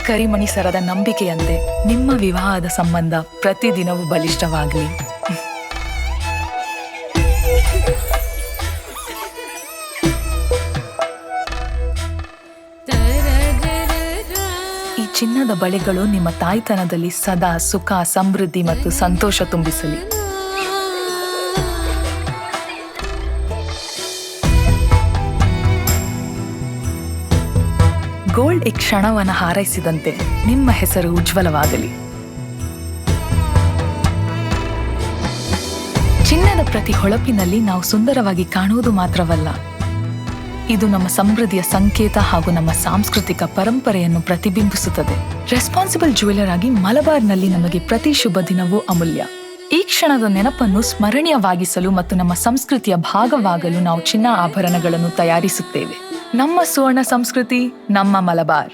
ಕರಿಮಣಿ ಸರದ ನಂಬಿಕೆಯಂತೆ ನಿಮ್ಮ ವಿವಾಹದ ಸಂಬಂಧ ಪ್ರತಿದಿನವೂ ಬಲಿಷ್ಠವಾಗಲಿ. ಈ ಚಿನ್ನದ ಬಳೆಗಳು ನಿಮ್ಮ ತಾಯ್ತನದಲ್ಲಿ ಸದಾ ಸುಖ, ಸಮೃದ್ಧಿ ಮತ್ತು ಸಂತೋಷ ತುಂಬಿಸಲಿ. ಗೋಲ್ಡ್ ಈ ಕ್ಷಣವನ್ನು ಹಾರೈಸಿದಂತೆ ನಿಮ್ಮ ಹೆಸರು ಉಜ್ವಲವಾಗಲಿ. ಚಿನ್ನದ ಪ್ರತಿ ಹೊಳಪಿನಲ್ಲಿ ನಾವು ಸುಂದರವಾಗಿ ಕಾಣುವುದು ಮಾತ್ರವಲ್ಲ, ಇದು ನಮ್ಮ ಸಮೃದ್ಧಿಯ ಸಂಕೇತ ಹಾಗೂ ನಮ್ಮ ಸಾಂಸ್ಕೃತಿಕ ಪರಂಪರೆಯನ್ನು ಪ್ರತಿಬಿಂಬಿಸುತ್ತದೆ. ರೆಸ್ಪಾನ್ಸಿಬಲ್ ಜ್ಯುವೆಲರ್ ಆಗಿ ಮಲಬಾರ್ನಲ್ಲಿ ನಮಗೆ ಪ್ರತಿ ಶುಭ ದಿನವೂ ಅಮೂಲ್ಯ. ಈ ಕ್ಷಣದ ನೆನಪನ್ನು ಸ್ಮರಣೀಯವಾಗಿಸಲು ಮತ್ತು ನಮ್ಮ ಸಂಸ್ಕೃತಿಯ ಭಾಗವಾಗಲು ನಾವು ಚಿನ್ನ ಆಭರಣಗಳನ್ನು ತಯಾರಿಸುತ್ತೇವೆ. ನಮ್ಮ ಸುವರ್ಣ ಸಂಸ್ಕೃತಿ, ನಮ್ಮ ಮಲಬಾರ್.